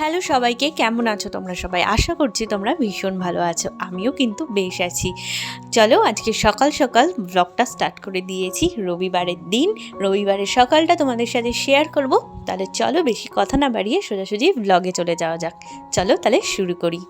Hello সবাইকে, কেমন আছো তোমরা সবাই? আশা করছি তোমরা ভীষণ ভালো আছো। আমিও কিন্তু বেশ আছি। চলো আজকে সকাল সকাল ব্লগটা স্টার্ট করে দিয়েছি। রবিবারের দিন, রবিবারের সকালটা তোমাদের সাথে শেয়ার করব। তাহলে চলো বেশি কথা না বাড়িয়ে সোজাসুজি ব্লগে চলে যাওয়া যাক। চলো তাহলে শুরু করি।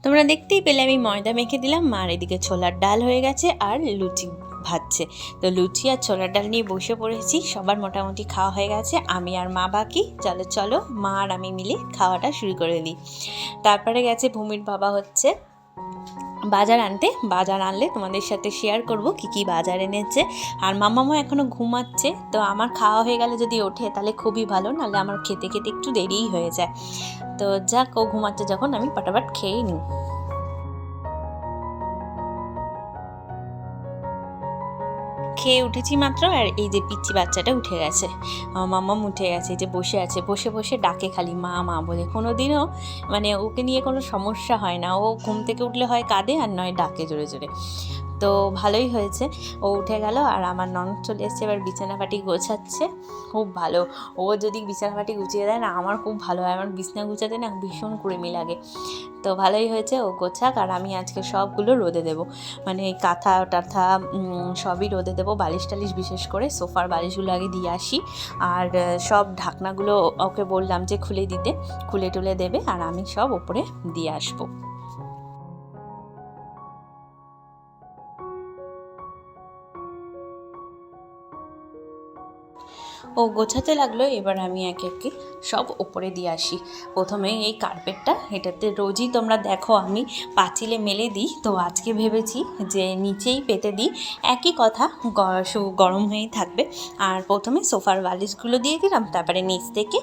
তোমরা দেখতেই পেলে আমি ময়দা মেখে দিলাম, মার এদিকে ছোলার ডাল হয়ে গেছে আর লুচি ভাজছে। তো লুচি আর ছোলার ডাল নিয়ে বসে পড়েছি। সবার মোটামুটি খাওয়া হয়ে গেছে, আমি আর মা বাকি। চলো চলো মা আর আমি মিলে খাওয়াটা শুরু করে দিই। তারপরে গেছে ভূমির বাবা হচ্ছে বাজার আনতে। বাজার আনলে তোমাদের সাথে শেয়ার করব কি কি বাজার এনেছে। আর মামামা এখনও ঘুমাচ্ছে, তো আমার খাওয়া হয়ে গেলে যদি ওঠে তাহলে খুবই ভালো, নাহলে আমার খেতে খেতে একটু দেরিই হয়ে যায়। তো যাক, ও ঘুমাচ্ছে যখন আমি পাটাপাট খেয়েই নিই। খেয়ে উঠেছি মাত্র, আর এই যে পিচ্চি বাচ্চাটা উঠে গেছে, মাম্মাম উঠে গেছে, এই যে বসে আছে, বসে বসে ডাকে খালি মা মা বলে। কোনো দিনও মানে ওকে নিয়ে কোনো সমস্যা হয় না। ও ঘুম থেকে উঠলে হয় কাঁদে আর নয় ডাকে জোরে জোরে। তো ভালোই হয়েছে, ও উঠে গেল। আর আমার ননদ চলে এসছে, এবার বিছানাপাটি গোছাচ্ছে। খুব ভালো, ও যদি বিছানাপাটি গুছিয়ে দেয় না আমার খুব ভালো হয়। আমার বিছানা গুছাতে না ভীষণ কুড়েমি লাগে। তো ভালোই হয়েছে, ও গোছাক। আর আমি আজকে সবগুলো রোদে দেবো, মানে এই কাঁথা টাথা সবই রোদে দেবো। বালিশ টালিশ বিশেষ করে সোফার বালিশগুলো আগে দিয়ে আসি। আর সব ঢাকনাগুলো ওকে বললাম যে খুলে দিতে, খুলে টুলে দেবে, আর আমি সব ওপরে দিয়ে আসবো। ও গোছাতে লাগলো, এবার আমি একে একে সব ওপরে দিয়ে আসি। প্রথমে এই কার্পেটটা, এটাতে রোজই তোমরা দেখো আমি পাঁচিলে মেলে দিই, তো আজকে ভেবেছি যে নিচেই পেতে দিই। একই কথা, গরম হয়েই থাকবে। আর প্রথমে সোফার বালিশগুলো দিয়ে দিলাম, তারপরে নিচ থেকে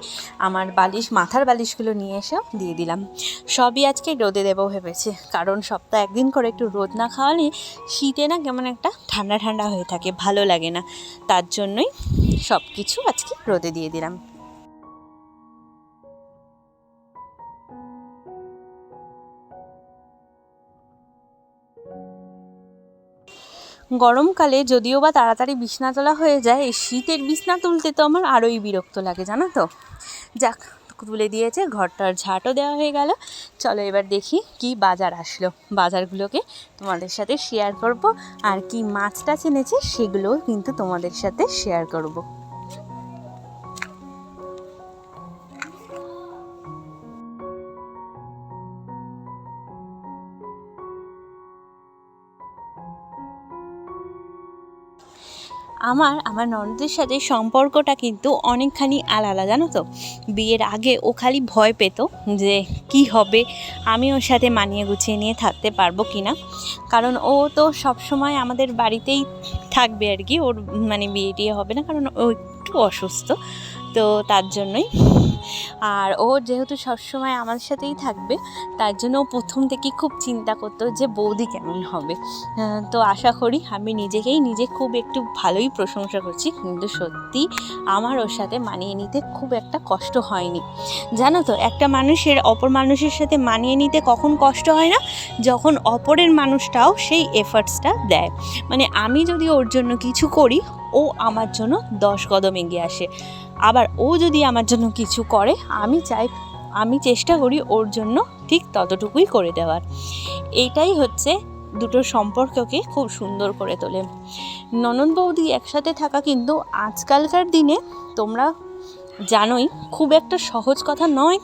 আমার বালিশ, মাথার বালিশগুলো নিয়ে এসেও দিয়ে দিলাম। সবই আজকে রোদে দেবো ভেবেছি, কারণ সপ্তাহে একদিন করে একটু রোদ না খাওয়ালে শীতে না কেমন একটা ঠান্ডা ঠান্ডা হয়ে থাকে, ভালো লাগে না। তার জন্যই সব কিছু আজকে রোদে দিয়ে দিলাম। গরমকালে যদিও বা তাড়াতাড়ি বিছনা তোলা হয়ে যায়, এই শীতের বিছনা তুলতে তো আমার আরোই বিরক্ত লাগে, জানো তো। যাক, তুলে দিয়েছে, ঘরটার ঝাঁটও দেওয়া হয়ে গেল। চলো এবার দেখি কি বাজার আসলো, বাজারগুলোকে তোমাদের সাথে শেয়ার করব। আর কি মাছটা এনেছে সেগুলোও কিন্তু তোমাদের সাথে শেয়ার করব। আমার ননদের সাথে সম্পর্কটা কিন্তু অনেকখানি আলাদা, জানো তো। বিয়ের আগে ও খালি ভয় পেত যে কি হবে, আমি ওর সাথে মানিয়ে গুছিয়ে নিয়ে থাকতে পারবো কি না। কারণ ও তো সবসময় আমাদের বাড়িতেই থাকবে আর কি, ওর মানে বিয়ে টিয়ে হবে না, কারণ ও একটু অসুস্থ। তো তার জন্যই। আর ও যেহেতু সবসময় আমার সাথেই থাকবে, তার জন্য ও প্রথম থেকেই খুব চিন্তা করতো যে বৌদি কেমন হবে। তো আশা করি, আমি নিজেকেই নিজে খুব একটু ভালোই প্রশংসা করছি, কিন্তু সত্যি আমার ওর সাথে মানিয়ে নিতে খুব একটা কষ্ট হয়নি। জানো তো, একটা মানুষের অপর মানুষের সাথে মানিয়ে নিতে কখন কষ্ট হয় না, যখন অপরের মানুষটাও সেই এফার্টসটা দেয়। মানে আমি যদি ওর জন্য কিছু করি, ও আমার জন্য 10 কদম এগিয়ে আসে। আবার ও যদি আমার জন্য কিছু করে, আমি চেষ্টা করি ওর জন্য ঠিক ততটুকুই করে দেওয়ার। এইটাই হচ্ছে দুটো সম্পর্ককে খুব সুন্দর করে তোলে। ননদ বৌদি একসাথে থাকা কিন্তু আজকালকার দিনে তোমরা জানোই খুব একটা সহজ কথা নয়,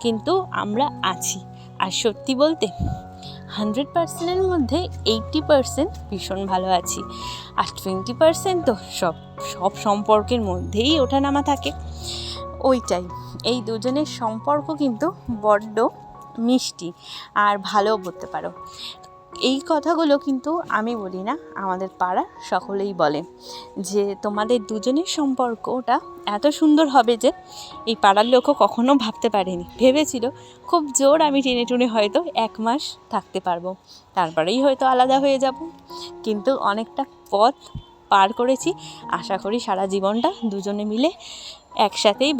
কিন্তু আমরা আছি। আর সত্যি বলতে 100%-এর মধ্যে 80% ভীষণ ভালো আছি, আর 20% তো সব সম্পর্কের মধ্যেই ওঠানামা থাকে। ওইটাই, এই দুজনের সম্পর্ক কিন্তু বড্ড মিষ্টি আর ভালো বলতে পারো। এই কথাগুলো কিন্তু আমি বলি না, আমাদের পাড়ার সকলেই বলে যে তোমাদের দুজনের সম্পর্কটা এত সুন্দর হবে যে এই পাড়ার লোকও কখনো ভাবতে পারেনি। ভেবেছিল খুব জোর আমি টেনে টুনে হয়তো 1 মাস থাকতে পারবো, তারপরেই হয়তো আলাদা হয়ে যাব। কিন্তু অনেকটা পথ পার করেছি, আশা করি সারা জীবনটা দুজনে মিলে একসাথেই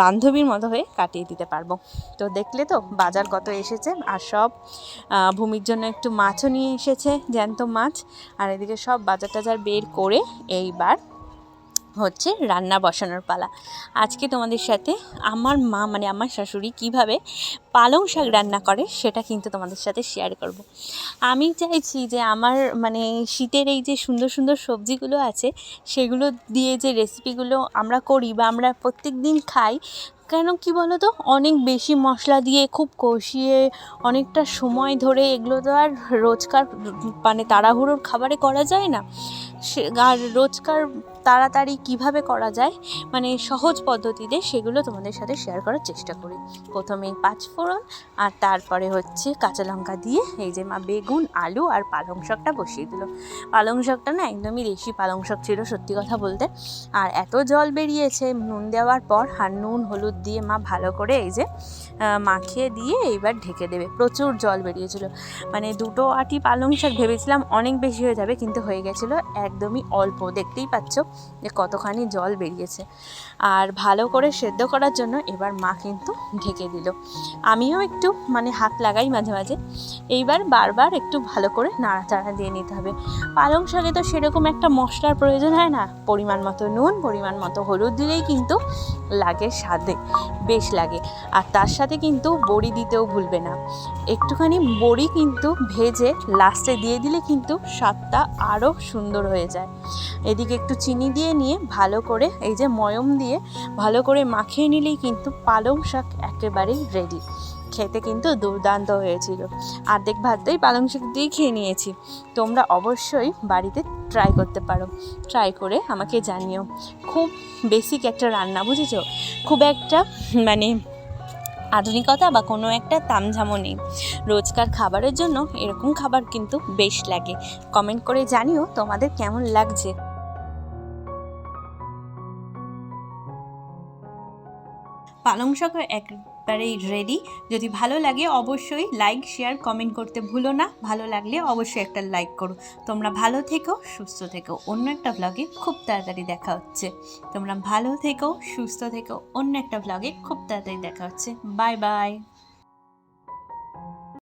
বান্ধবীর মতো হয়ে কাটিয়ে দিতে পারবো। তো দেখলে তো বাজার কত এসেছে, আর সব ভূমির জন্য একটু মাছও নিয়ে এসেছে, জ্যান্ত মাছ। আর এদিকে সব বাজার টাজার বের করে এইবার হচ্ছে রান্না বসানোর পালা। আজকে তোমাদের সাথে আমার মা মানে আমার শাশুড়ি কিভাবে পালং শাক রান্না করে সেটা কিন্তু তোমাদের সাথে শেয়ার করব। আমি চাইছি যে আমার মানে শীতের এই যে সুন্দর সুন্দর সবজিগুলো আছে সেগুলো দিয়ে যে রেসিপিগুলো আমরা করি বা আমরা প্রত্যেক দিন খাই, কেন কি বলো তো, অনেক বেশি মশলা দিয়ে খুব কষিয়ে অনেকটা সময় ধরে এগুলো তো আর রোজকার মানে তাড়াহুড়োর খাবারে করা যায় না। আর রোজকার তাড়াতাড়ি কিভাবে করা যায় মানে সহজ পদ্ধতিতে সেগুলো তোমাদের সাথে শেয়ার করার চেষ্টা করি। প্রথমেই 5 ফোড়ন আর তারপরে হচ্ছে কাঁচা লঙ্কা দিয়ে এই যে মা বেগুন আলু আর পালং শাকটা বসিয়ে দিল। পালং শাকটা না একদমই দেশি পালং শাক ছিল সত্যি কথা বলতে। আর এত জল বেরিয়েছে নুন দেওয়ার পর, আর নুন হলুদ দিয়ে মা ভালো করে এই যে মাখিয়ে দিয়ে এইবার ঢেকে দেবে। প্রচুর জল বেরিয়েছিল, মানে 2 আঁটি পালং শাক ভেবেছিলাম অনেক বেশি হয়ে যাবে, কিন্তু হয়ে গেছিলো একদমই অল্প। দেখতেই পাচ্ছ যে কতখানি জল বেরিয়েছে। আর ভালো করে সেদ্ধ করার জন্য এবার মা কিন্তু ঢেকে দিল। আমিও একটু মানে হাত লাগাই মাঝে মাঝে। এইবার বারবার একটু ভালো করে নাড়াচাড়া দিয়ে নিতে হবে। পালং শাকে তো সেরকম একটা মশলার প্রয়োজন হয় না, পরিমাণ মতো নুন পরিমাণ মতো হলুদ দিলেই কিন্তু লাগে, স্বাদে বেশ লাগে। আর তার সাথে কিন্তু বড়ি দিতেও ভুলবে না, একটুখানি বড়ি কিন্তু ভেজে লাস্টে দিয়ে দিলে কিন্তু স্বাদটা আরও সুন্দর হয়ে যায়। এদিকে একটু চিনি দিয়ে নিয়ে ভালো করে এই যে ময়ম দিয়ে ভালো করে মাখিয়ে নিলেই কিন্তু পালং শাক একেবারেই রেডি। খেতে কিন্তু দুর্দান্ত হয়েছিল। অর্ধেক ভাতটাই পালং শাক দিয়ে খেয়ে নিয়েছি। তোমরা অবশ্যই বাড়িতে ট্রাই করতে পারো, ট্রাই করে আমাকে জানিও। খুব বেসিক একটা রান্না, বুঝেছো? খুব একটা মানে আধুনিকতা বা কোনো একটা তামঝামও নেই। রোজকার খাবারের জন্য এরকম খাবার কিন্তু বেশ লাগে। কমেন্ট করে জানিও তোমাদের কেমন লাগছে। পালং শাক একবারেই রেডি। যদি ভালো লাগে অবশ্যই লাইক শেয়ার কমেন্ট করতে ভুলো না। ভালো লাগলে অবশ্যই একটা লাইক করো। তোমরা ভালো থেকো, সুস্থ থেকো। অন্য একটা ব্লগে খুব তাড়াতাড়ি দেখা হচ্ছে। তোমরা ভালো থেকো, সুস্থ থেকো। অন্য একটা ব্লগে খুব তাড়াতাড়ি দেখা হচ্ছে। Bye bye.